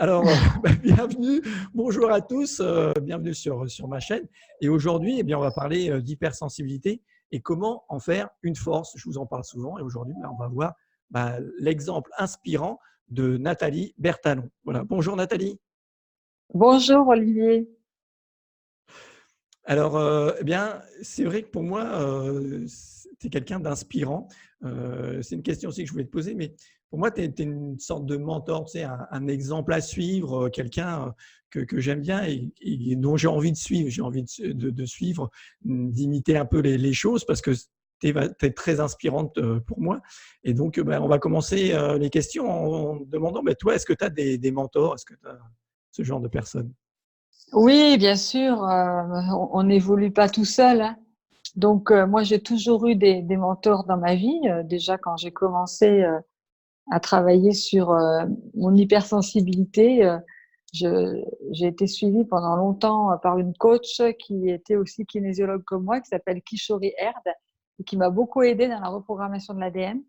Alors, bienvenue, bonjour à tous, bienvenue sur ma chaîne. Et aujourd'hui, eh bien, on va parler d'hypersensibilité et comment en faire une force. Je vous en parle souvent et aujourd'hui, on va voir l'exemple inspirant de Nathalie Bertalon. Voilà. Bonjour Nathalie. Bonjour Olivier. Alors, eh bien, c'est vrai que pour moi, tu es quelqu'un d'inspirant. C'est une question aussi que je voulais te poser, mais pour moi, tu es une sorte de mentor, tu sais, un exemple à suivre, quelqu'un que j'aime bien et dont j'ai envie de suivre. J'ai envie de suivre, d'imiter un peu les choses parce que tu es très inspirante pour moi. Et donc, on va commencer les questions en demandant, toi, est-ce que tu as des mentors? Est-ce que tu as ce genre de personnes? Oui, bien sûr, on n'évolue pas tout seul, hein. Donc, moi, j'ai toujours eu des mentors dans ma vie. Déjà, quand j'ai commencé à travailler sur mon hypersensibilité, j'ai été suivie pendant longtemps par une coach qui était aussi kinésiologue comme moi, qui s'appelle Kishori Erd, et qui m'a beaucoup aidée dans la reprogrammation de l'ADN.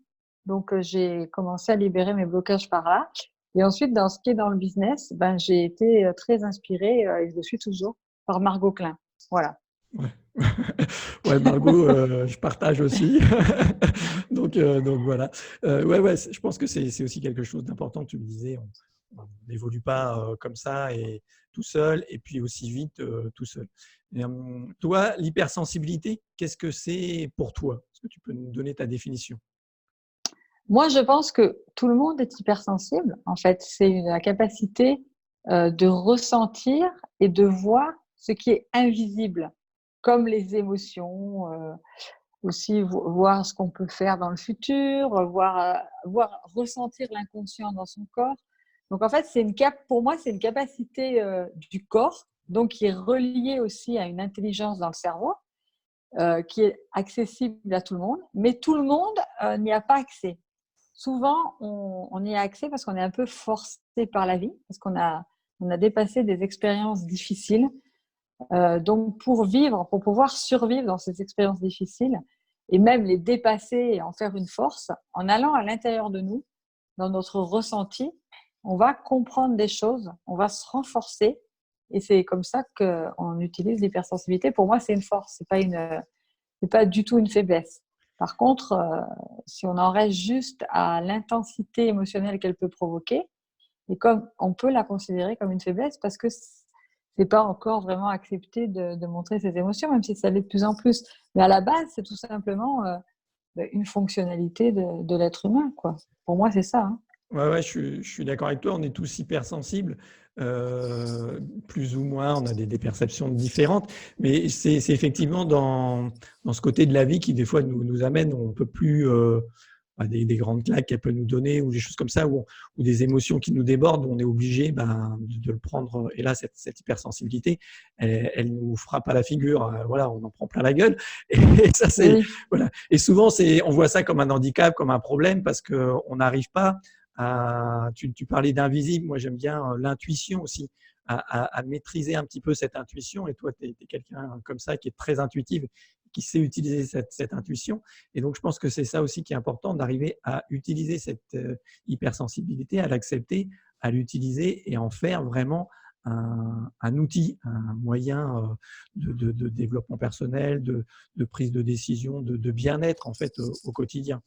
Donc, j'ai commencé à libérer mes blocages par là. Et ensuite, dans ce qui est dans le business, j'ai été très inspirée, et je le suis toujours, par Margot Klein. Voilà. Ouais. Ouais, Margot, je partage aussi. Donc voilà. Ouais, je pense que c'est aussi quelque chose d'important. Tu me disais, on n'évolue pas comme ça et tout seul, et puis aussi vite tout seul. Et, toi, l'hypersensibilité, qu'est-ce que c'est pour toi? Est-ce que tu peux nous donner ta définition? Moi, je pense que tout le monde est hypersensible. En fait, c'est la capacité de ressentir et de voir ce qui est invisible, comme les émotions, aussi voir ce qu'on peut faire dans le futur, ressentir l'inconscient dans son corps. Donc, en fait, pour moi, c'est une capacité du corps, donc qui est reliée aussi à une intelligence dans le cerveau, qui est accessible à tout le monde, mais tout le monde n'y a pas accès. Souvent, on y a accès parce qu'on est un peu forcé par la vie, parce on a dépassé des expériences difficiles. Donc, pour pouvoir survivre dans ces expériences difficiles et même les dépasser et en faire une force, en allant à l'intérieur de nous, dans notre ressenti, on va comprendre des choses, on va se renforcer. Et c'est comme ça qu'on utilise l'hypersensibilité. Pour moi, c'est une force, c'est pas du tout une faiblesse. Par contre, si on en reste juste à l'intensité émotionnelle qu'elle peut provoquer, et comme on peut la considérer comme une faiblesse parce que c'est pas encore vraiment accepté de montrer ses émotions, même si ça l'est de plus en plus. Mais à la base, c'est tout simplement une fonctionnalité de l'être humain, quoi. Pour moi, c'est ça, hein. Ouais, je suis d'accord avec toi. On est tous hypersensibles, plus ou moins. On a des perceptions différentes, mais c'est effectivement dans ce côté de la vie qui des fois nous amène. On peut plus des grandes claques qu'elle peut nous donner ou des choses comme ça, ou des émotions qui nous débordent. Où on est obligé de le prendre. Et là, cette hypersensibilité, elle nous frappe à la figure. Voilà, on en prend plein la gueule. Et ça, c'est Oui, voilà. Et souvent, on voit ça comme un handicap, comme un problème, parce que on n'arrive pas tu parlais d'invisible, moi j'aime bien l'intuition aussi, à maîtriser un petit peu cette intuition. Et toi, tu es quelqu'un comme ça qui est très intuitive, qui sait utiliser cette intuition. Et donc, je pense que c'est ça aussi qui est important, d'arriver à utiliser cette hypersensibilité, à l'accepter, à l'utiliser et en faire vraiment un outil, un moyen de développement personnel, de prise de décision, de bien-être en fait au quotidien.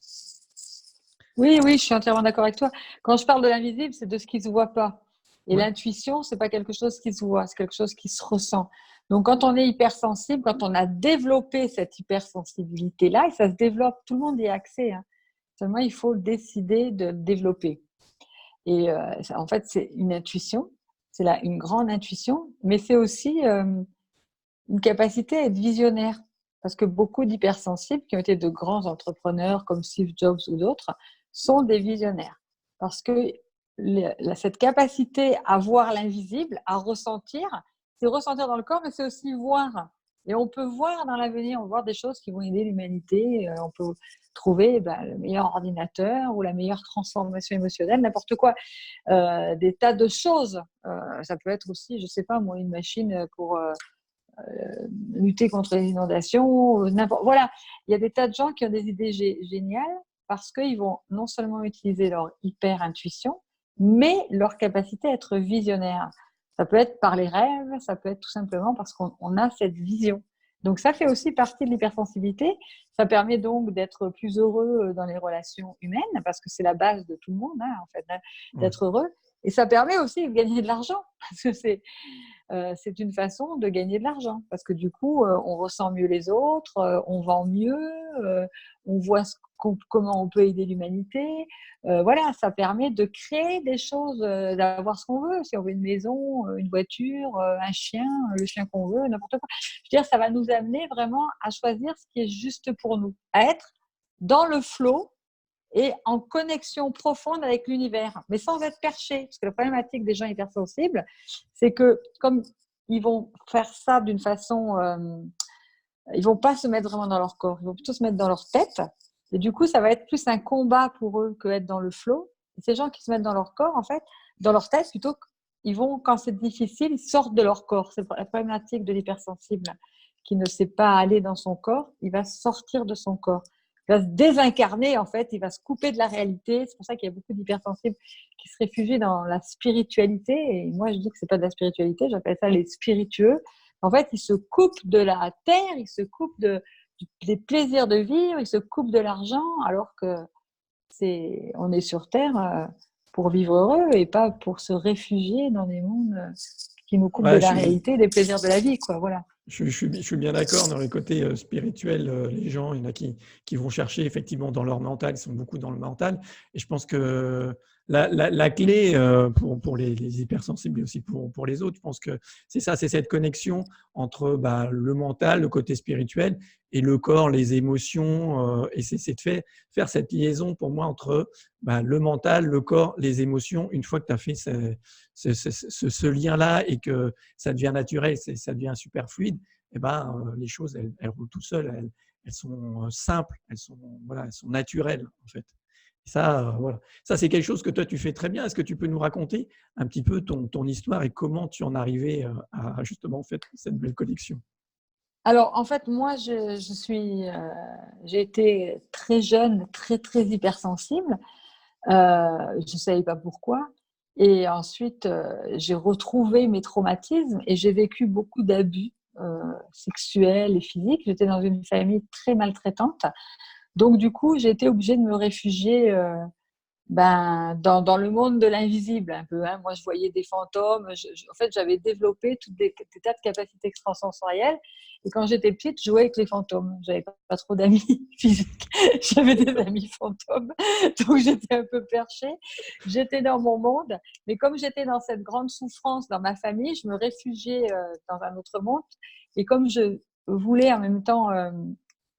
oui, oui, je suis entièrement d'accord avec toi. Quand je parle de l'invisible, c'est de ce qui se voit pas. Et Ouais. l'intuition, c'est pas quelque chose qui se voit, c'est quelque chose qui se ressent. Donc, quand on est hypersensible, quand on a développé cette hypersensibilité-là, et ça se développe, tout le monde y a accès, hein. Seulement, il faut décider de le développer. Et en fait, c'est une intuition, une grande intuition, mais c'est aussi une capacité à être visionnaire. Parce que beaucoup d'hypersensibles qui ont été de grands entrepreneurs comme Steve Jobs ou d'autres sont des visionnaires. Parce que cette capacité à voir l'invisible, à ressentir, c'est ressentir dans le corps, mais c'est aussi voir. Et on peut voir dans l'avenir, on peut voir des choses qui vont aider l'humanité. On peut trouver le meilleur ordinateur ou la meilleure transformation émotionnelle, n'importe quoi. Des tas de choses. Ça peut être aussi, je ne sais pas moi, une machine pour lutter contre les inondations, voilà. Il y a des tas de gens qui ont des idées géniales parce qu'ils vont non seulement utiliser leur hyper-intuition, mais leur capacité à être visionnaire. Ça peut être par les rêves, ça peut être tout simplement parce qu'on a cette vision. Donc ça fait aussi partie de l'hypersensibilité. Ça permet donc d'être plus heureux dans les relations humaines, parce que c'est la base de tout le monde, hein, en fait, Ouais. d'être heureux. Et ça permet aussi de gagner de l'argent, parce que c'est une façon de gagner de l'argent, parce que du coup, on ressent mieux les autres, on vend mieux, on voit comment on peut aider l'humanité. Voilà, ça permet de créer des choses, d'avoir ce qu'on veut. Si on veut une maison, une voiture, un chien, le chien qu'on veut, n'importe quoi. Je veux dire, ça va nous amener vraiment à choisir ce qui est juste pour nous, à être dans le flow et en connexion profonde avec l'univers, mais sans être perché. Parce que la problématique des gens hypersensibles, c'est que comme ils vont faire ça d'une façon, ils vont pas se mettre vraiment dans leur corps, ils vont plutôt se mettre dans leur tête. Et du coup, ça va être plus un combat pour eux que être dans le flow. Et ces gens qui se mettent dans leur corps, en fait, dans leur tête plutôt, ils vont, quand c'est difficile, ils sortent de leur corps. C'est la problématique de l'hypersensible qui ne sait pas aller dans son corps, il va sortir de son corps. Il va se désincarner, en fait, il va se couper de la réalité. C'est pour ça qu'il y a beaucoup d'hypersensibles qui se réfugient dans la spiritualité. Et moi, je dis que c'est pas de la spiritualité, j'appelle ça les spiritueux. En fait, ils se coupent de la terre, ils se coupent des plaisirs de vivre, ils se coupent de l'argent, alors que on est sur terre pour vivre heureux et pas pour se réfugier dans des mondes qui nous coupent de Ouais, la réalité, des plaisirs de la vie, quoi. Voilà. je suis bien d'accord dans les côtés spirituels. Les gens, il y en a qui vont chercher effectivement dans leur mental, ils sont beaucoup dans le mental. Et je pense que la clé pour les hypersensibles et aussi pour les autres, je pense que c'est ça, c'est cette connexion entre le mental, le côté spirituel et le corps, les émotions. Et c'est de faire cette liaison pour moi entre le mental, le corps, les émotions. Une fois que tu as fait ce lien-là et que ça devient naturel, ça devient super fluide, et les choses, elles roulent tout seules, elles sont simples, elles sont naturelles en fait. Et ça, voilà. Ça, c'est quelque chose que toi, tu fais très bien. Est-ce que tu peux nous raconter un petit peu ton histoire et comment tu en es arrivé à justement faire cette belle collection? Alors, en fait, moi, j'ai été très jeune, très, très hypersensible. Je ne savais pas pourquoi. Et ensuite, j'ai retrouvé mes traumatismes et j'ai vécu beaucoup d'abus sexuels et physiques. J'étais dans une famille très maltraitante. Donc, du coup, j'ai été obligée de me réfugier dans le monde de l'invisible un peu. Hein. Moi, je voyais des fantômes. En fait, j'avais développé des tas de capacités extrasensorielles. Et quand j'étais petite, je jouais avec les fantômes. J'avais pas trop d'amis physiques. J'avais des amis fantômes. Donc, j'étais un peu perchée. J'étais dans mon monde. Mais comme j'étais dans cette grande souffrance dans ma famille, je me réfugiais dans un autre monde. Et comme je voulais en même temps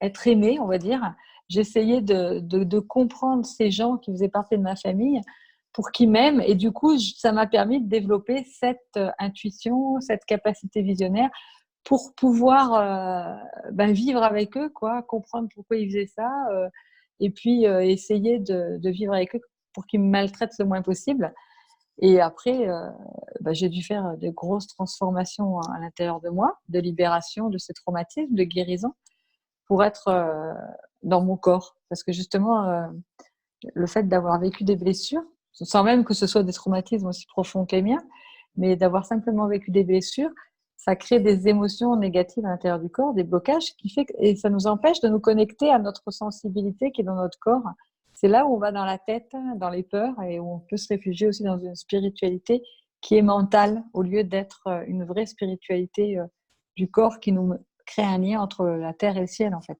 être aimée, on va dire, j'essayais de comprendre ces gens qui faisaient partie de ma famille pour qu'ils m'aiment. Et du coup, ça m'a permis de développer cette intuition, cette capacité visionnaire pour pouvoir vivre avec eux, quoi, comprendre pourquoi ils faisaient ça et puis essayer de vivre avec eux pour qu'ils me maltraitent le moins possible. Et après, j'ai dû faire de grosses transformations à l'intérieur de moi, de libération de ces traumatismes, de guérison pour être dans mon corps. Parce que justement, le fait d'avoir vécu des blessures, sans même que ce soit des traumatismes aussi profonds que les miens, mais d'avoir simplement vécu des blessures, ça crée des émotions négatives à l'intérieur du corps, des blocages, et ça nous empêche de nous connecter à notre sensibilité qui est dans notre corps. C'est là où on va dans la tête, dans les peurs, et où on peut se réfugier aussi dans une spiritualité qui est mentale, au lieu d'être une vraie spiritualité du corps qui nous crée un lien entre la terre et le ciel, en fait.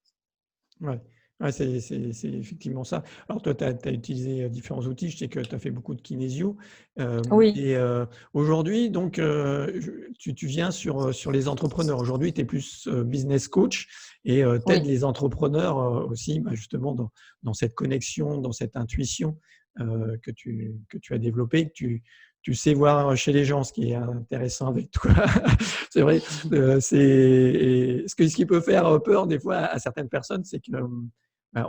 Ouais. Ouais, c'est effectivement ça. Alors toi, tu as utilisé différents outils. Je sais que tu as fait beaucoup de kinésio. Oui, Et aujourd'hui, donc, tu viens sur les entrepreneurs. Aujourd'hui, tu es plus business coach et tu aides oui. les entrepreneurs aussi, justement, dans cette connexion, dans cette intuition que tu as développée, que tu sais voir chez les gens, ce qui est intéressant avec toi. C'est vrai. Ce qui peut faire peur des fois à certaines personnes, c'est que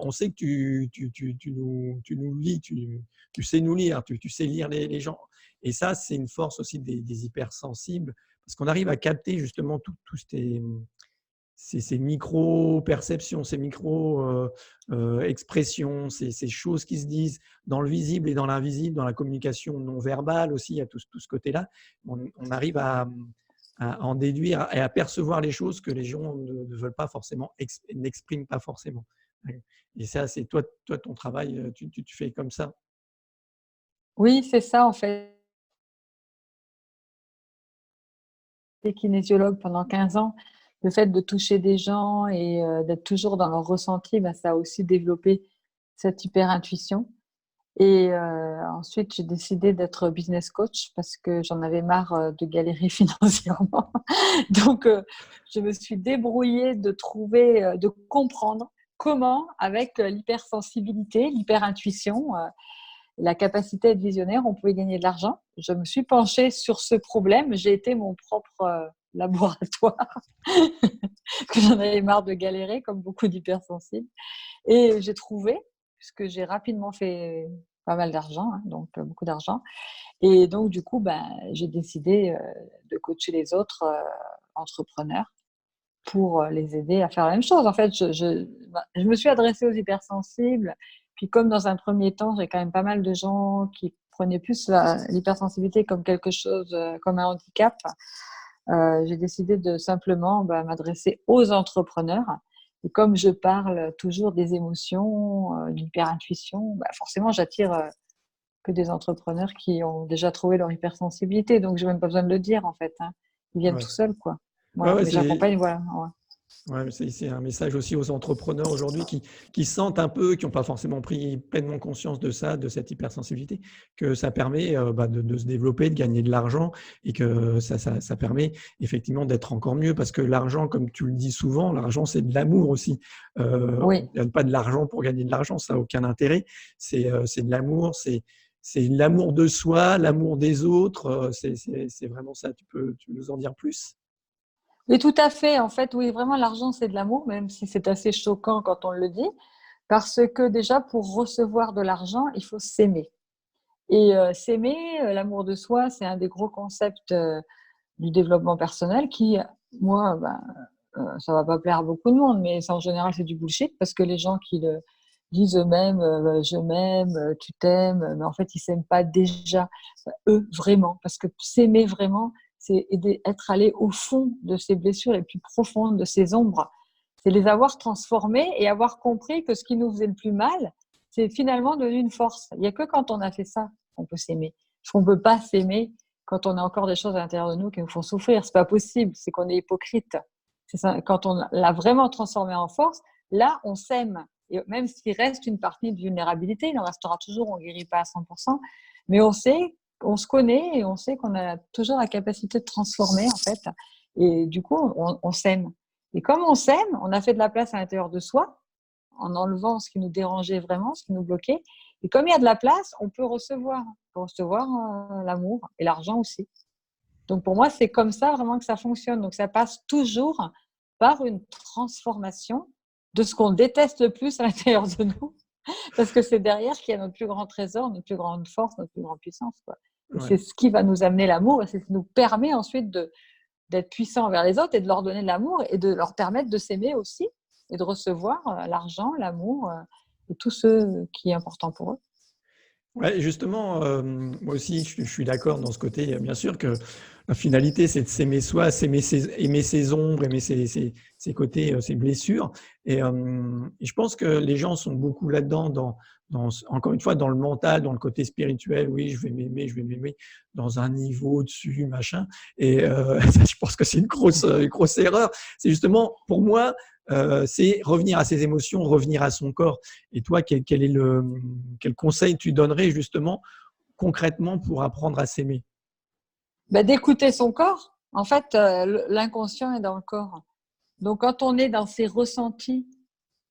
on sait que tu nous lis, tu sais nous lire, tu sais lire les gens. Et ça, c'est une force aussi des hypersensibles, parce qu'on arrive à capter justement tous ces micro-perceptions, ces micro-expressions, ces choses qui se disent dans le visible et dans l'invisible, dans la communication non verbale aussi, il y a tout ce côté-là. On arrive à en déduire et à percevoir les choses que les gens ne veulent pas forcément, n'expriment pas forcément. Et ça, c'est toi ton travail, tu fais comme ça. Oui, c'est ça en fait. J'étais kinésiologue pendant 15 ans. Le fait de toucher des gens et d'être toujours dans leur ressenti, bah, ça a aussi développé cette hyper intuition. Et ensuite, j'ai décidé d'être business coach parce que j'en avais marre de galérer financièrement. Donc, je me suis débrouillée de trouver, de comprendre comment, avec l'hypersensibilité, l'hyperintuition, la capacité à être visionnaire, on pouvait gagner de l'argent. Je me suis penchée sur ce problème. J'ai été mon propre laboratoire, que j'en avais marre de galérer, comme beaucoup d'hypersensibles. Et j'ai trouvé, puisque j'ai rapidement fait pas mal d'argent, hein, donc beaucoup d'argent. Et donc, du coup, ben, j'ai décidé de coacher les autres entrepreneurs pour les aider à faire la même chose. En fait, je me suis adressée aux hypersensibles. Puis comme dans un premier temps, j'ai quand même pas mal de gens qui prenaient plus l'hypersensibilité comme quelque chose, comme un handicap, j'ai décidé de simplement m'adresser aux entrepreneurs. Et comme je parle toujours des émotions, de l'hyperintuition, forcément, j'attire que des entrepreneurs qui ont déjà trouvé leur hypersensibilité. Donc, je n'ai même pas besoin de le dire, en fait, hein. Ils viennent Ouais. tout seuls, quoi. Ouais, Voilà. ouais, Mais j'accompagne, voilà. Ouais. ouais, c'est un message aussi aux entrepreneurs aujourd'hui qui sentent un peu, qui n'ont pas forcément pris pleinement conscience de ça, de cette hypersensibilité, que ça permet de se développer, de gagner de l'argent et que ça permet effectivement d'être encore mieux parce que l'argent, comme tu le dis souvent, l'argent c'est de l'amour aussi. On Oui. ne gagne pas de l'argent pour gagner de l'argent, ça n'a aucun intérêt. C'est de l'amour, c'est l'amour de soi, l'amour des autres. C'est vraiment ça. Tu peux nous en dire plus? Oui, tout à fait. En fait, oui, vraiment, l'argent, c'est de l'amour, même si c'est assez choquant quand on le dit, parce que déjà, pour recevoir de l'argent, il faut s'aimer. Et s'aimer, l'amour de soi, c'est un des gros concepts du développement personnel qui, moi, ça va pas plaire à beaucoup de monde, mais en général, c'est du bullshit parce que les gens qui le disent eux-mêmes, je m'aime, tu t'aimes, mais en fait, ils s'aiment pas déjà, eux, vraiment. Parce que s'aimer vraiment, c'est être allé au fond de ses blessures les plus profondes, de ses ombres. C'est les avoir transformées et avoir compris que ce qui nous faisait le plus mal, c'est finalement devenu une force. Il n'y a que quand on a fait ça qu'on peut s'aimer. Parce qu'on ne peut pas s'aimer quand on a encore des choses à l'intérieur de nous qui nous font souffrir. C'est pas possible, c'est qu'on est hypocrite. C'est ça, quand on l'a vraiment transformé en force, là, on s'aime. Et même s'il reste une partie de vulnérabilité, il en restera toujours, on ne guérit pas à 100%, mais on sait, on se connaît et on sait qu'on a toujours la capacité de transformer, en fait. Et du coup, on s'aime. Et comme on s'aime, on a fait de la place à l'intérieur de soi, en enlevant ce qui nous dérangeait vraiment, ce qui nous bloquait. Et comme il y a de la place, on peut recevoir. On peut recevoir l'amour et l'argent aussi. Donc pour moi, c'est comme ça vraiment que ça fonctionne. Donc ça passe toujours par une transformation de ce qu'on déteste le plus à l'intérieur de nous, parce que c'est derrière qu'il y a notre plus grand trésor, notre plus grande force, notre plus grande puissance, quoi. Et Ouais. c'est ce qui va nous amener l'amour, et c'est ce qui nous permet ensuite d'être puissants envers les autres et de leur donner de l'amour et de leur permettre de s'aimer aussi et de recevoir l'argent, l'amour et tout ce qui est important pour eux. Ouais, justement, moi aussi, je suis d'accord dans ce côté, bien sûr que la finalité, c'est de s'aimer soi, aimer ses ombres, aimer ses côtés, ses blessures et je pense que les gens sont beaucoup là-dedans encore une fois, dans le mental, dans le côté spirituel. Oui, je vais m'aimer dans un niveau au-dessus, machin et ça, je pense que c'est une grosse erreur. C'est justement, pour moi, c'est revenir à ses émotions, revenir à son corps. Et toi, quel conseil tu donnerais justement concrètement pour apprendre à s'aimer? D'écouter son corps. En fait, l'inconscient est dans le corps. Donc, quand on est dans ses ressentis,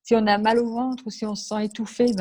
si on a mal au ventre ou si on se sent étouffé,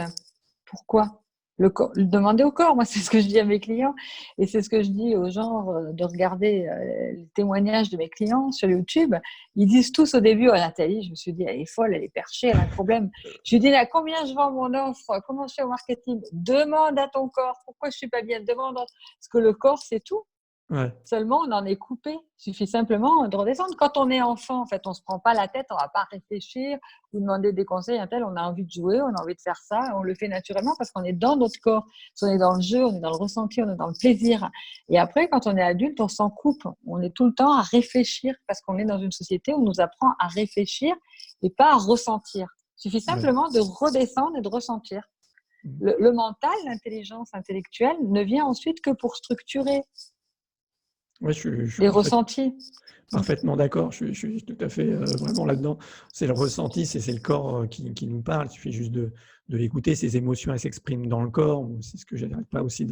pourquoi demander au corps, moi, c'est ce que je dis à mes clients et c'est ce que je dis aux gens de regarder les témoignages de mes clients sur YouTube. Ils disent tous au début, oh, Nathalie, je me suis dit, elle est folle, elle est perchée, elle a un problème. Je lui dis, à combien je vends mon offre? Comment je fais au marketing? Demande à ton corps, pourquoi je suis pas bien? Demande, parce que le corps, c'est tout. Ouais. Seulement, on en est coupé. Il suffit simplement de redescendre. Quand on est enfant, en fait, on ne se prend pas la tête, on ne va pas réfléchir ou demander des conseils à un tel. On a envie de jouer, on a envie de faire ça. On le fait naturellement parce qu'on est dans notre corps. On est dans le jeu, on est dans le ressenti, on est dans le plaisir. Et après, quand on est adulte, on s'en coupe. On est tout le temps à réfléchir parce qu'on est dans une société où on nous apprend à réfléchir et pas à ressentir. Il suffit Ouais. simplement de redescendre et de ressentir. Le mental, l'intelligence intellectuelle ne vient ensuite que pour structurer Ouais, je suis les ressentis. parfaitement d'accord, je suis tout à fait vraiment là-dedans. C'est le ressenti, c'est le corps qui nous parle. Il suffit juste de l'écouter. Ces émotions, elles s'expriment dans le corps. C'est ce que je n'arrête pas aussi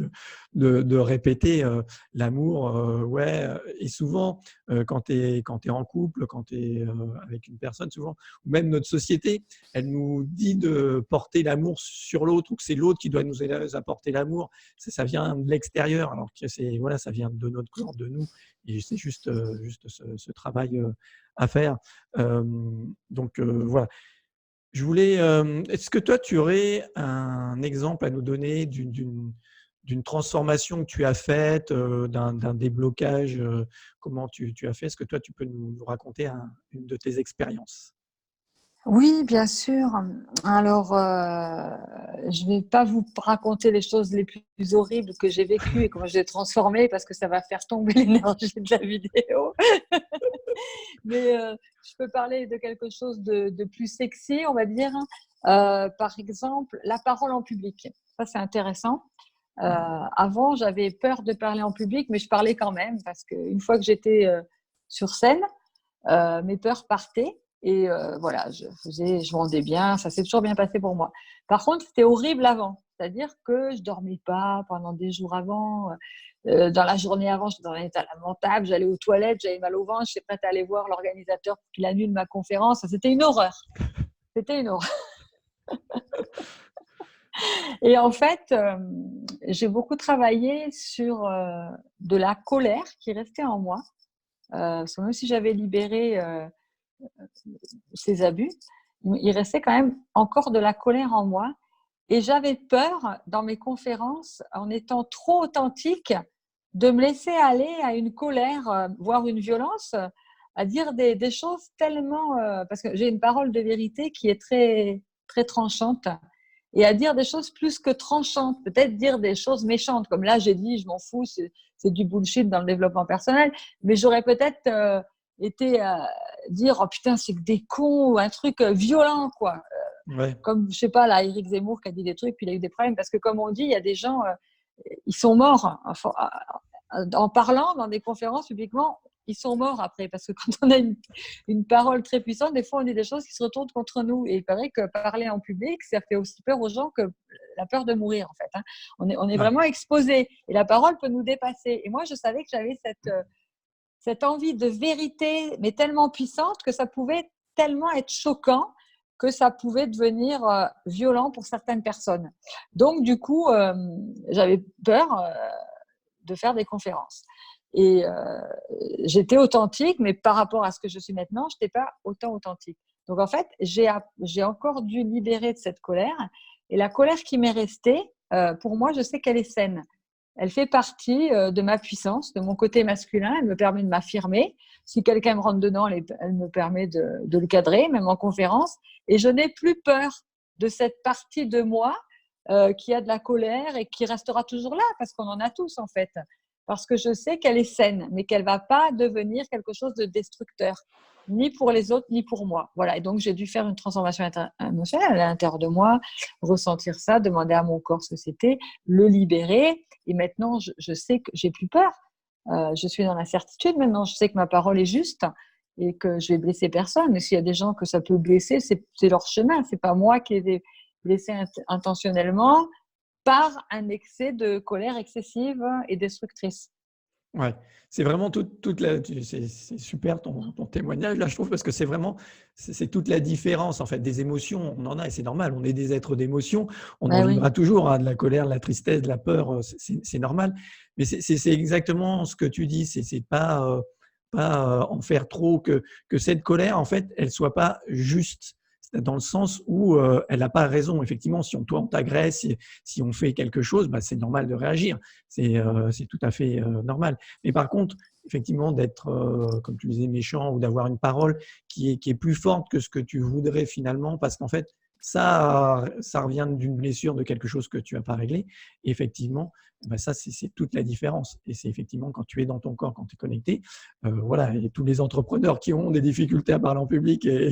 de répéter. L'amour, ouais. Et souvent, quand tu es en couple, quand tu es avec une personne, souvent, ou même notre société, elle nous dit de porter l'amour sur l'autre ou que c'est l'autre qui doit nous apporter l'amour. Ça vient de l'extérieur, alors que voilà, ça vient de notre corps, de nous. Et c'est juste ce travail à faire. Donc voilà. Je voulais, est-ce que toi, tu aurais un exemple à nous donner d'une transformation que tu as faite, d'un déblocage, comment tu as fait? Est-ce que toi, tu peux nous raconter une de tes expériences? Oui, bien sûr. Alors, je vais pas vous raconter les choses les plus horribles que j'ai vécues et comment je les transformées parce que ça va faire tomber l'énergie de la vidéo. Mais je peux parler de quelque chose de plus sexy, on va dire. Par exemple, la parole en public. Ça, c'est intéressant. Avant, j'avais peur de parler en public, mais je parlais quand même parce qu'une fois que j'étais sur scène, mes peurs partaient et voilà, je vendais bien, ça s'est toujours bien passé pour moi. Par contre, c'était horrible avant, c'est-à-dire que je dormais pas pendant des jours avant. Dans la journée avant, j'étais dans un état lamentable, j'allais aux toilettes, j'avais mal au ventre, j'étais prête à aller voir l'organisateur pour qu'il annule ma conférence. C'était une horreur. C'était une horreur. Et en fait, j'ai beaucoup travaillé sur de la colère qui restait en moi. Parce que même si j'avais libéré ces abus, il restait quand même encore de la colère en moi. Et j'avais peur, dans mes conférences, en étant trop authentique, de me laisser aller à une colère, voire une violence, à dire des choses tellement… parce que j'ai une parole de vérité qui est très, très tranchante. Et à dire des choses plus que tranchantes, peut-être dire des choses méchantes, comme là j'ai dit, je m'en fous, c'est du bullshit dans le développement personnel, mais j'aurais peut-être été dire, oh putain, c'est que des cons, ou un truc violent, quoi. Ouais, Comme, je sais pas, là, Éric Zemmour qui a dit des trucs, puis il a eu des problèmes, parce que comme on dit, il y a des gens, ils sont morts. Enfin, en parlant dans des conférences publiquement, ils sont morts après, parce que quand on a une parole très puissante, des fois on dit des choses qui se retournent contre nous. Et il paraît que parler en public, ça fait aussi peur aux gens que la peur de mourir, en fait. Hein. On est ouais, vraiment exposé, et la parole peut nous dépasser. Et moi, je savais que j'avais cette envie de vérité, mais tellement puissante que ça pouvait tellement être choquant que ça pouvait devenir violent pour certaines personnes. Donc, du coup, j'avais peur de faire des conférences. Et j'étais authentique, mais par rapport à ce que je suis maintenant, je n'étais pas autant authentique. Donc, en fait, j'ai encore dû libérer de cette colère. Et la colère qui m'est restée, pour moi, je sais qu'elle est saine. Elle fait partie de ma puissance, de mon côté masculin. Elle me permet de m'affirmer. Si quelqu'un me rentre dedans, elle me permet de le cadrer, même en conférence. Et je n'ai plus peur de cette partie de moi qui a de la colère et qui restera toujours là, parce qu'on en a tous en fait. Parce que je sais qu'elle est saine, mais qu'elle ne va pas devenir quelque chose de destructeur, ni pour les autres, ni pour moi. Voilà. Et donc, j'ai dû faire une transformation émotionnelle à l'intérieur de moi, ressentir ça, demander à mon corps ce que c'était, le libérer. Et maintenant, je sais que j'ai plus peur. Je suis dans la certitude maintenant. Je sais que ma parole est juste et que je vais blesser personne. Mais s'il y a des gens que ça peut blesser, c'est leur chemin. C'est pas moi qui les ai blessés intentionnellement par un excès de colère excessive et destructrice. ouais. C'est vraiment toute la c'est super ton témoignage là, je trouve, parce que c'est vraiment c'est toute la différence en fait des émotions. On en a et c'est normal, on est des êtres d'émotions, on en Ben oui, vivra toujours, hein, de la colère, de la tristesse, de la peur, c'est normal. Mais c'est exactement ce que tu dis, c'est pas en faire trop, que cette colère en fait, elle soit pas juste. dans le sens où elle n'a pas raison. Effectivement, si on t'agresse, si on fait quelque chose, bah, c'est normal de réagir. C'est tout à fait normal. Mais par contre, effectivement, d'être, comme tu disais, méchant ou d'avoir une parole qui est plus forte que ce que tu voudrais finalement, parce qu'en fait, ça revient d'une blessure, de quelque chose que tu n'as pas réglé. Et effectivement, bah ça, c'est toute la différence. Et c'est effectivement quand tu es dans ton corps, quand tu es connecté. Voilà, et tous les entrepreneurs qui ont des difficultés à parler en public, et,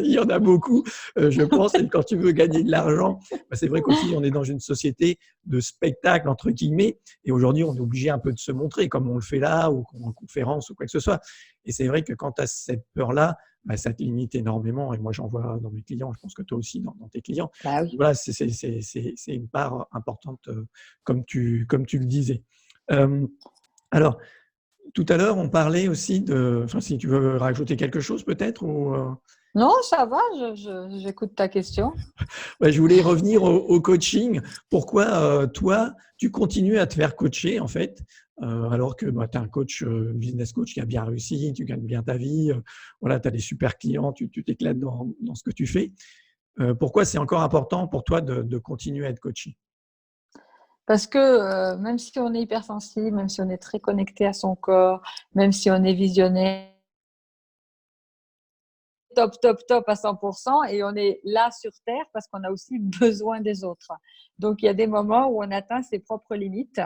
il y en a beaucoup, je pense. Et quand tu veux gagner de l'argent, bah, c'est vrai qu'aussi, on est dans une société de spectacle, entre guillemets. Et aujourd'hui, on est obligé un peu de se montrer, comme on le fait là, ou en conférence, ou quoi que ce soit. Et c'est vrai que quand tu as cette peur-là, bah, ça te limite énormément. Et moi, j'en vois dans mes clients, je pense que toi aussi dans tes clients. Bah oui. Voilà, c'est une part importante, comme tu le disais. Alors, tout à l'heure, on parlait aussi de… Enfin, si tu veux rajouter quelque chose peut-être ou… Non, ça va, j'écoute ta question. Ouais, je voulais revenir au coaching. Pourquoi toi, tu continues à te faire coacher en fait, alors que bah, tu es un coach, business coach qui a bien réussi, tu gagnes bien ta vie, voilà, tu as des super clients, tu t'éclates dans ce que tu fais. Pourquoi c'est encore important pour toi de continuer à être coaché? Parce que même si on est hypersensible, même si on est très connecté à son corps, même si on est visionnaire, top, top, top à 100%, et on est là sur Terre parce qu'on a aussi besoin des autres. Donc, il y a des moments où on atteint ses propres limites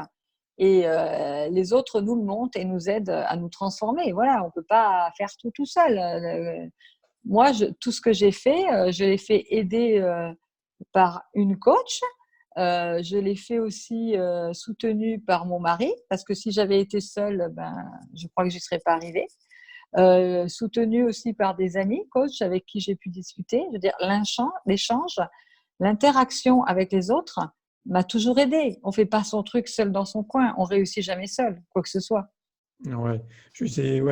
et les autres nous le montrent et nous aident à nous transformer. Voilà, on ne peut pas faire tout seul. Moi, tout ce que j'ai fait, je l'ai fait aider par une coach. Je l'ai fait aussi soutenue par mon mari, parce que si j'avais été seule, ben, je crois que je n'y serais pas arrivée. Soutenue aussi par des amis coachs avec qui j'ai pu discuter. Je veux dire, l'échange, l'interaction avec les autres m'a toujours aidée. On ne fait pas son truc seul dans son coin. On ne réussit jamais seul, quoi que ce soit. Ouais,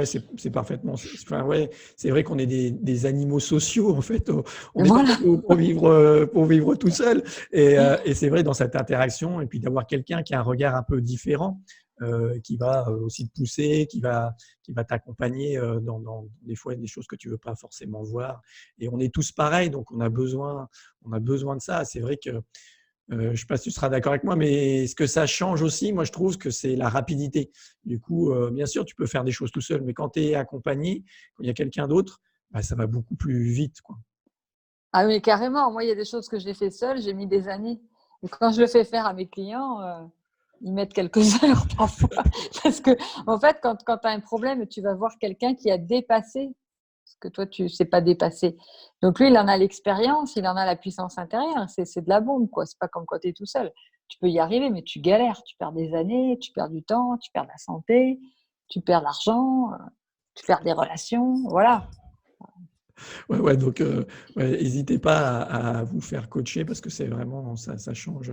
c'est parfaitement. Enfin, ouais, c'est vrai qu'on est des animaux sociaux en fait. On n'est pas Voilà. fait pour vivre tout seul. Et c'est vrai dans cette interaction et puis d'avoir quelqu'un qui a un regard un peu différent, qui va aussi te pousser, qui va t'accompagner dans des fois des choses que tu veux pas forcément voir. Et on est tous pareils, donc on a besoin de ça. C'est vrai que je ne sais pas si tu seras d'accord avec moi, mais ce que ça change aussi, moi je trouve que c'est la rapidité. Du coup, bien sûr, tu peux faire des choses tout seul, mais quand tu es accompagné, quand il y a quelqu'un d'autre, bah, ça va beaucoup plus vite, quoi. Ah oui, carrément. Moi, il y a des choses que j'ai fait seule, j'ai mis des années. Et quand je le fais faire à mes clients, ils mettent quelques heures parfois. Parce que, en fait, quand tu as un problème, tu vas voir quelqu'un qui a dépassé ce que toi, tu ne sais pas dépasser. Donc, lui, il en a l'expérience, il en a la puissance intérieure. C'est de la bombe, quoi. C'est pas comme quand tu es tout seul. Tu peux y arriver, mais tu galères. Tu perds des années, tu perds du temps, tu perds la santé, tu perds l'argent, tu perds des relations. Voilà. Ouais, ouais, donc, ouais, n'hésitez pas à vous faire coacher parce que c'est vraiment, ça change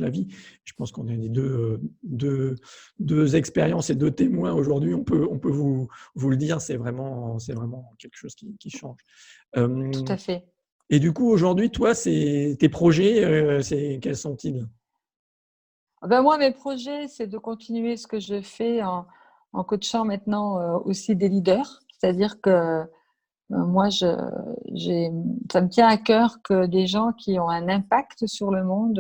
la vie. Je pense qu'on est les deux expériences et deux témoins aujourd'hui. On peut vous le dire, c'est vraiment quelque chose qui change. Tout Euh, à fait. et du coup, aujourd'hui, toi, tes projets, quels sont-ils? Ah ben moi, mes projets, c'est de continuer ce que je fais en coachant maintenant aussi des leaders. C'est-à-dire que moi, ça me tient à cœur que des gens qui ont un impact sur le monde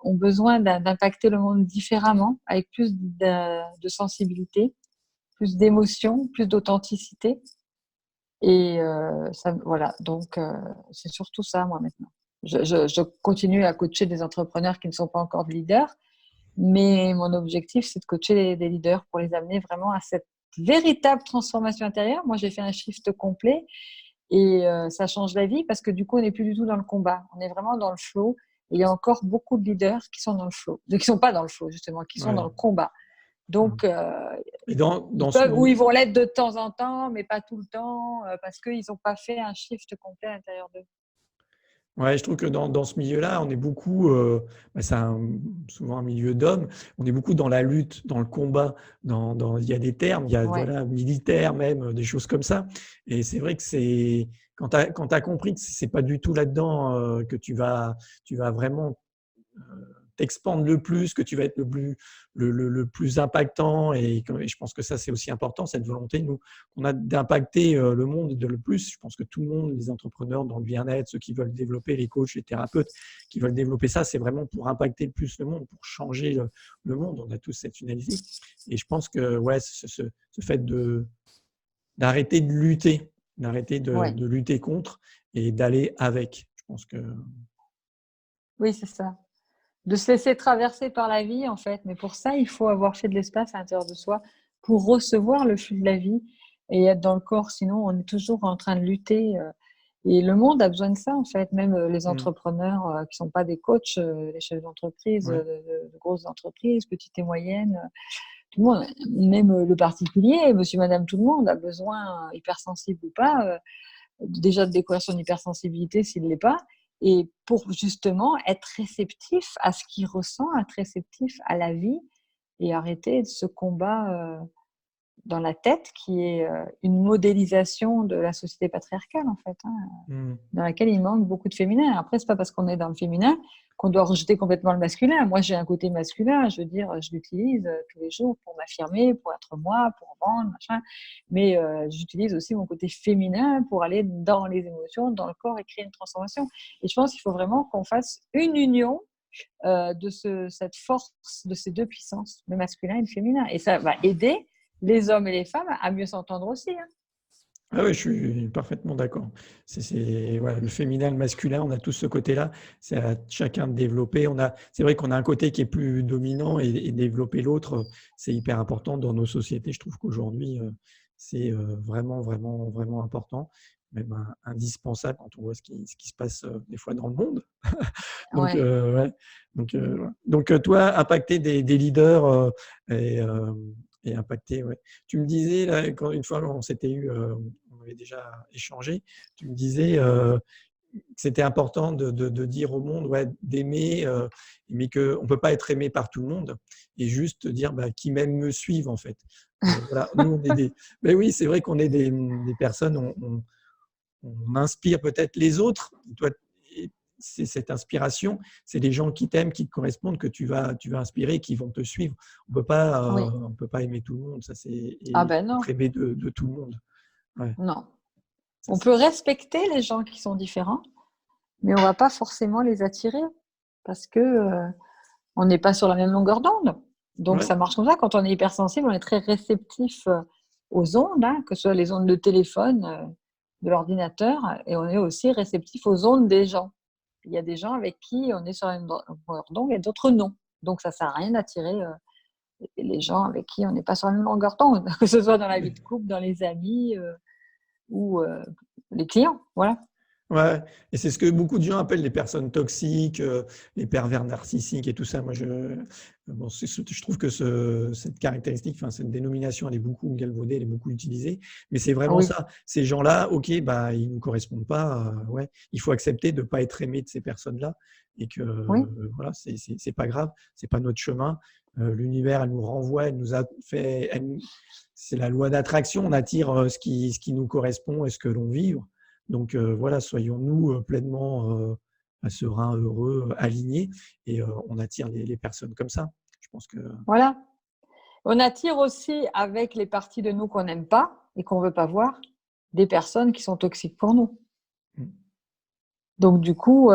ont besoin d'impacter le monde différemment, avec plus de sensibilité, plus d'émotion, plus d'authenticité. Et ça, voilà, donc c'est surtout ça, moi, maintenant. Je continue à coacher des entrepreneurs qui ne sont pas encore de leaders, mais mon objectif, c'est de coacher des leaders pour les amener vraiment à cette véritable transformation intérieure. Moi, j'ai fait un shift complet et ça change la vie parce que du coup, on n'est plus du tout dans le combat. On est vraiment dans le flow. Et il y a encore beaucoup de leaders qui sont dans le flow, qui ne sont pas dans le flow, justement, qui sont dans Ouais. le combat. Donc, Et dans ils ce peuvent, ou milieu, ils vont l'être de temps en temps, mais pas tout le temps, parce qu'ils n'ont pas fait un shift complet à l'intérieur d'eux. ouais, je trouve que dans ce milieu-là, on est beaucoup, bah, souvent un milieu d'hommes, on est beaucoup dans la lutte, dans le combat, il y a des termes, il y a Ouais. voilà, militaire même, des choses comme ça. Et c'est vrai que c'est quand tu as compris que c'est pas du tout là-dedans que tu vas vraiment t'expandes le plus, que tu vas être le plus impactant. Et je pense que ça, c'est aussi important, cette volonté, nous, qu'on a d'impacter le monde le plus. Je pense que tout le monde, les entrepreneurs dans le bien-être, ceux qui veulent développer, les coachs, les thérapeutes, qui veulent développer ça, c'est vraiment pour impacter le plus le monde, pour changer le monde. On a tous cette finalité. Et je pense que ouais, ce fait d'arrêter de lutter, Ouais. de lutter contre et d'aller avec. Je pense que… Oui, c'est ça. De se laisser traverser par la vie, en fait. Mais pour ça, il faut avoir fait de l'espace à l'intérieur de soi pour recevoir le flux de la vie et être dans le corps. Sinon, on est toujours en train de lutter. Et le monde a besoin de ça, en fait. Même les entrepreneurs qui sont pas des coachs, les chefs d'entreprise, Ouais. de grosses entreprises, petites et moyennes, tout le monde, même le particulier, monsieur, madame, tout le monde a besoin, hypersensible ou pas, déjà de découvrir son hypersensibilité s'il ne l'est pas, et pour justement être réceptif à ce qu'il ressent, être réceptif à la vie et arrêter de ce combat dans la tête qui est une modélisation de la société patriarcale, en fait, dans laquelle il manque beaucoup de féminin. Après, c'est pas parce qu'on est dans le féminin qu'on doit rejeter complètement le masculin. Moi, j'ai un côté masculin, je veux dire, je l'utilise tous les jours pour m'affirmer, pour être moi, pour vendre, machin. Mais j'utilise aussi mon côté féminin pour aller dans les émotions, dans le corps et créer une transformation. Et je pense qu'il faut vraiment qu'on fasse une union de cette force de ces deux puissances, le masculin et le féminin. Et ça va aider les hommes et les femmes à mieux s'entendre aussi. Ah oui, je suis parfaitement d'accord. Voilà, le féminin, le masculin, on a tous ce côté-là. C'est à chacun de développer. C'est vrai qu'on a un côté qui est plus dominant et développer l'autre, c'est hyper important dans nos sociétés. Je trouve qu'aujourd'hui, c'est vraiment, vraiment, vraiment important, même indispensable quand on voit ce qui se passe des fois dans le monde. Donc, Ouais. ouais. Donc, toi, impacter des leaders et impacter, ouais. Tu me disais, là, une fois, on s'était eu, on avait déjà échangé, tu me disais que c'était important de dire au monde, ouais, d'aimer, mais qu'on ne peut pas être aimé par tout le monde et juste dire qui m'aime me suivent, en fait. Voilà, nous, on est des… Mais oui, c'est vrai qu'on est des personnes, on inspire peut-être les autres. Toi, c'est cette inspiration, c'est les gens qui t'aiment, qui te correspondent, que tu vas inspirer, qui vont te suivre. On Oui. ne peut pas aimer tout le monde, ça Ah et ben être non, aimé de tout le monde. Ouais, non. ça, On peut respecter les gens qui sont différents, mais on va pas forcément les attirer parce que on n'est pas sur la même longueur d'onde. Donc ouais, ça marche comme ça. Quand on est hypersensible, on est très réceptif aux ondes, que ce soit les ondes de téléphone, de l'ordinateur, et on est aussi réceptif aux ondes des gens. Il y a des gens avec qui on est sur la même longueur d'onde et d'autres non. Donc ça sert à rien d'attirer les gens avec qui on n'est pas sur la même longueur d'onde, que ce soit dans la vie de couple, dans les amis ou les clients. Voilà. ouais. Et c'est ce que beaucoup de gens appellent les personnes toxiques, les pervers narcissiques et tout ça. Moi, bon, je trouve que cette caractéristique, enfin, cette dénomination, elle est beaucoup galvaudée, elle est beaucoup utilisée. Mais c'est vraiment Oui, ça. Ces gens-là, OK, ils ne nous correspondent pas. Ouais. Il faut accepter de ne pas être aimé de ces personnes-là et que oui, voilà, c'est pas grave, c'est pas notre chemin. L'univers, elle nous renvoie, elle nous a fait. C'est la loi d'attraction. On attire ce qui nous correspond et ce que l'on vit. Donc voilà, soyons-nous pleinement sereins, heureux, alignés, et on attire les personnes comme ça. Je pense que… voilà. On attire aussi avec les parties de nous qu'on n'aime pas et qu'on ne veut pas voir, des personnes qui sont toxiques pour nous. Donc du coup,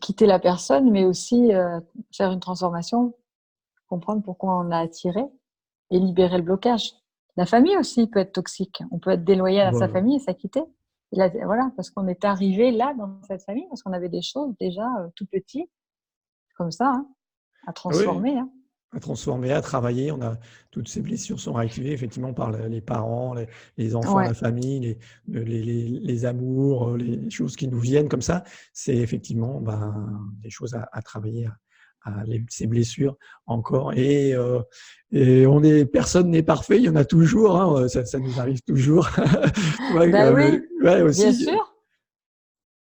quitter la personne, mais aussi faire une transformation, comprendre pourquoi on a attiré et libérer le blocage. La famille aussi peut être toxique. On peut être déloyal à sa Voilà. famille et s'acquitter. Là, voilà, parce qu'on est arrivé là dans cette famille, parce qu'on avait des choses déjà tout petit, comme ça, à Ah oui, transformer. à transformer, à travailler. Toutes ces blessures sont réactivées effectivement par les parents, les enfants, la Ouais, famille, les amours, les choses qui nous viennent comme ça. C'est effectivement des choses à travailler, ces blessures encore. Et personne n'est parfait, il y en a toujours, ça nous arrive toujours. Ouais, ben oui, ouais, bien aussi. sûr.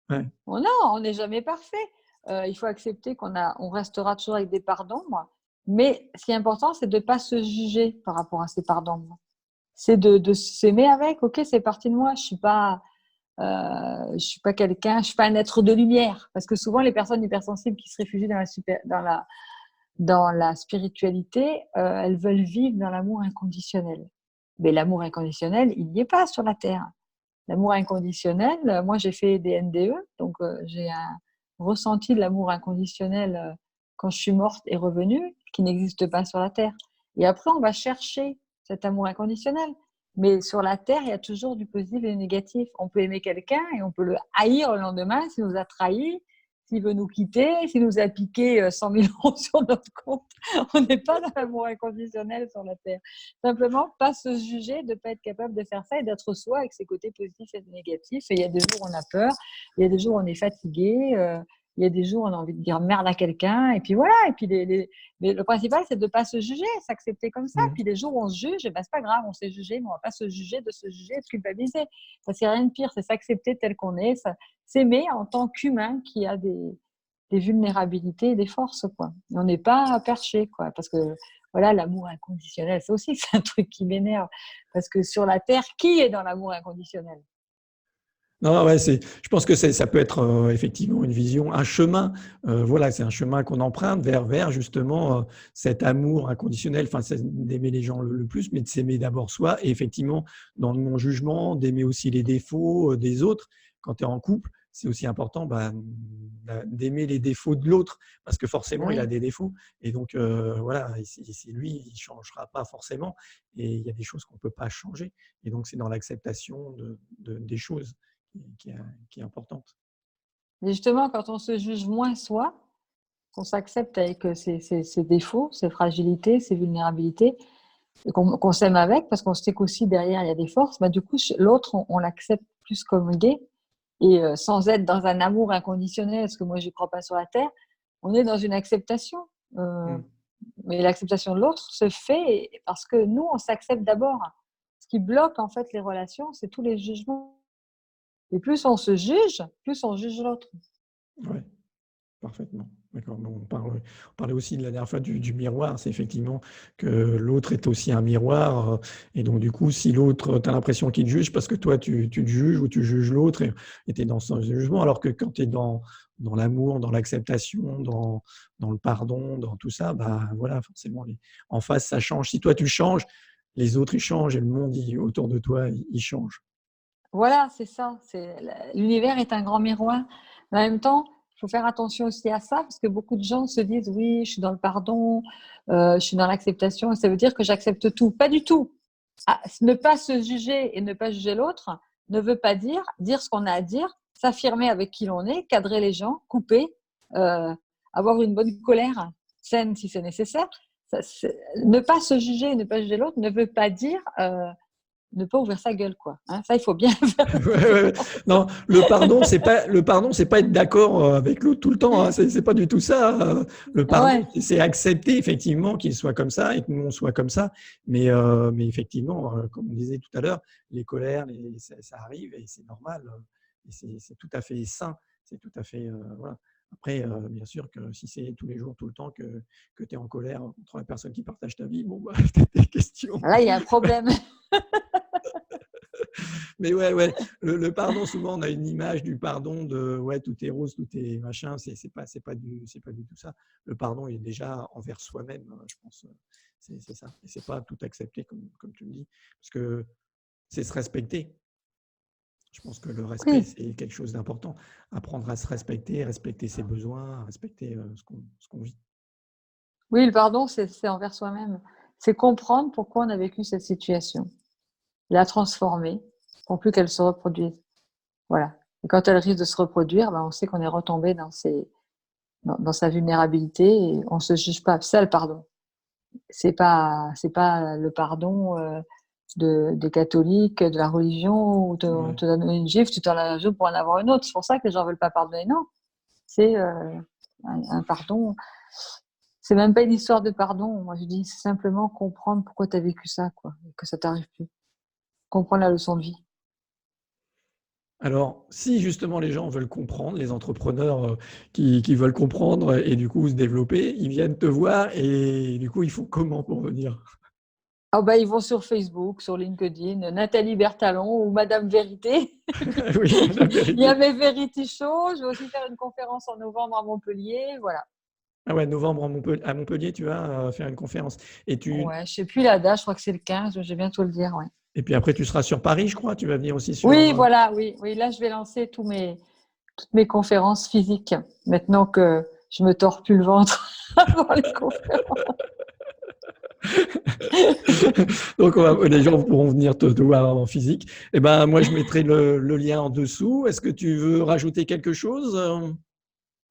Ouais. Oh non, on n'est jamais parfait. Il faut accepter on restera toujours avec des parts d'ombre. Mais ce qui est important, c'est de ne pas se juger par rapport à ces parts d'ombre. C'est de s'aimer avec. Ok, c'est parti de moi. Je suis pas je suis pas quelqu'un, je suis pas un être de lumière. Parce que souvent, les personnes hypersensibles qui se réfugient dans la spiritualité, elles veulent vivre dans l'amour inconditionnel. Mais l'amour inconditionnel, il n'y est pas sur la Terre. L'amour inconditionnel, moi j'ai fait des NDE, donc j'ai un ressenti de l'amour inconditionnel quand je suis morte et revenue, qui n'existe pas sur la Terre. Et après, on va chercher cet amour inconditionnel. Mais sur la Terre, il y a toujours du positif et du négatif. On peut aimer quelqu'un et on peut le haïr le lendemain s'il nous a trahis, s'il veut nous quitter, s'il nous a piqué 100 000 euros sur notre compte. On n'est pas dans l'amour inconditionnel sur la Terre. Simplement, pas se juger, de ne pas être capable de faire ça et d'être soi avec ses côtés positifs et négatifs. Et il y a des jours où on a peur, il y a des jours où on est fatigué, il y a des jours où on a envie de dire merde à quelqu'un. Et puis voilà. Et puis mais le principal, c'est de ne pas se juger, s'accepter comme ça. Puis les jours où on se juge, ben, c'est pas grave, on s'est jugé, mais on va pas se juger, de se juger, de se culpabiliser. Parce qu'il n'y a rien de pire, c'est s'accepter tel qu'on est, s'aimer en tant qu'humain qui a des vulnérabilités et des forces, quoi. Et on n'est pas perché, quoi. Parce que voilà, l'amour inconditionnel, ça aussi, c'est un truc qui m'énerve. Parce que sur la Terre, qui est dans l'amour inconditionnel? Non, ouais, je pense que ça peut être effectivement une vision, un chemin. Voilà, c'est un chemin qu'on emprunte vers justement cet amour inconditionnel, enfin, c'est d'aimer les gens le plus, mais de s'aimer d'abord soi. Et effectivement, dans le non-jugement, d'aimer aussi les défauts des autres. Quand tu es en couple, c'est aussi important d'aimer les défauts de l'autre, parce que forcément, il a Oui. des défauts. Et donc, voilà, c'est lui, il ne changera pas forcément. Et il y a des choses qu'on ne peut pas changer. Et donc, c'est dans l'acceptation des choses qui est importante. Mais justement, quand on se juge moins soi, qu'on s'accepte avec ses défauts, ses fragilités, ses vulnérabilités, et qu'on s'aime avec, parce qu'on sait qu'aussi derrière, il y a des forces, bah, du coup, l'autre, on l'accepte plus comme gay. Et sans être dans un amour inconditionnel, parce que moi, je ne crois pas sur la Terre, on est dans une acceptation. Mm. Mais l'acceptation de l'autre se fait parce que nous, on s'accepte d'abord. Ce qui bloque, en fait, les relations, c'est tous les jugements. Et plus on se juge, plus on juge l'autre. Ouais, parfaitement. D'accord. Bon, on parlait aussi de la dernière fois du miroir. C'est effectivement que l'autre est aussi un miroir. Et donc, du coup, si l'autre, tu as l'impression qu'il te juge parce que toi, tu te juges ou tu juges l'autre et tu es dans ce jugement, alors que quand tu es dans l'amour, dans l'acceptation, dans le pardon, dans tout ça, bah, voilà, forcément, en face, ça change. Si toi, tu changes, les autres, ils changent et le monde autour de toi, il change. Voilà, c'est ça. L'univers est un grand miroir. Mais en même temps, il faut faire attention aussi à ça, parce que beaucoup de gens se disent, oui, je suis dans le pardon, je suis dans l'acceptation, et ça veut dire que j'accepte tout. Pas du tout. Ne pas se juger et ne pas juger l'autre ne veut pas dire ce qu'on a à dire, s'affirmer avec qui l'on est, cadrer les gens, couper, euh, avoir une bonne colère saine si c'est nécessaire. Ne pas se juger et ne pas juger l'autre ne veut pas dire ne pas ouvrir sa gueule, quoi. Hein, ça, il faut bien faire la Ouais, ouais. différence. Non, le pardon, c'est pas être d'accord avec l'autre tout le temps. Hein. C'est pas du tout ça. Le pardon, Ouais. c'est accepter effectivement qu'il soit comme ça et que nous on soit comme ça. Mais effectivement, comme on disait tout à l'heure, les colères, ça arrive et c'est normal. Et c'est tout à fait sain. C'est tout à fait voilà. Après, bien sûr que si c'est tous les jours, tout le temps que tu es en colère contre la personne qui partage ta vie, bon, bah, c'est des questions. Là, il y a un problème. Mais ouais, le pardon, souvent, on a une image du pardon de ouais, tout est rose, tout est machin. C'est pas du tout ça. Le pardon il est déjà envers soi-même, je pense. C'est ça. Et c'est pas tout accepter, comme tu le dis. Parce que c'est se respecter. Je pense que le respect, Oui. c'est quelque chose d'important. Apprendre à se respecter, respecter ses besoins, respecter ce qu'on vit. Oui, le pardon, c'est envers soi-même. C'est comprendre pourquoi on a vécu cette situation, la transformer pour plus qu'elle se reproduise. Voilà. Et quand elle risque de se reproduire, ben, on sait qu'on est retombé dans sa vulnérabilité et on se juge pas. C'est ça le pardon. C'est pas le pardon des catholiques, de la religion, où on Ouais. te donne une gifle, tu t'en as un jour pour en avoir une autre. C'est pour ça que les gens veulent pas pardonner. Non, c'est un pardon. C'est même pas une histoire de pardon. Moi, je dis c'est simplement comprendre pourquoi tu as vécu ça, quoi, et que ça t'arrive plus. Comprendre la leçon de vie. Alors, si justement les gens veulent comprendre, les entrepreneurs qui veulent comprendre et du coup se développer, ils viennent te voir et du coup, ils font comment pour venir? Ah bah, ils vont sur Facebook, sur LinkedIn, Nathalie Bertalon ou Madame Vérité. Oui, la Il y vérité. a mes Verity Show. Je vais aussi faire une conférence en novembre à Montpellier. Voilà. Ah ouais, novembre à Montpellier, tu vas faire une conférence. Et, Ouais, je sais plus la date, je crois que c'est le 15, je vais bientôt le dire. Ouais. et puis après, tu seras sur Paris, je crois. Tu vas venir aussi sur. Oui, voilà, oui, oui. Là, je vais lancer toutes mes conférences physiques maintenant que je me tords plus le ventre avant les conférences. Donc, les gens pourront venir te voir en physique. Et ben, moi, je mettrai le lien en dessous. Est-ce que tu veux rajouter quelque chose?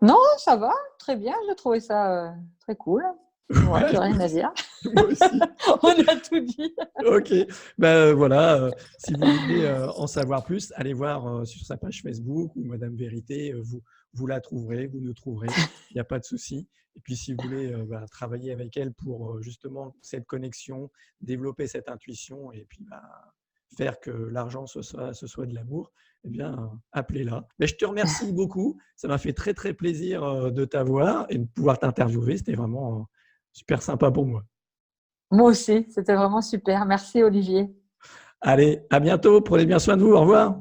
Non, ça va, très bien. J'ai trouvé ça très cool. Ouais, j'ai Ouais, rien à dire. moi aussi. On a tout dit. Ok, ben voilà, si vous voulez en savoir plus, allez voir sur sa page Facebook ou Madame Vérité, vous la trouverez, vous nous trouverez, il n'y a pas de souci. Et puis si vous voulez travailler avec elle pour justement cette connexion, développer cette intuition et puis faire que l'argent ce soit de l'amour, eh bien appelez-la. Mais je te remercie beaucoup, ça m'a fait très très plaisir de t'avoir et de pouvoir t'interviewer, c'était vraiment super sympa pour moi. Moi aussi, c'était vraiment super. Merci Olivier. Allez, à bientôt, prenez bien soin de vous, au revoir.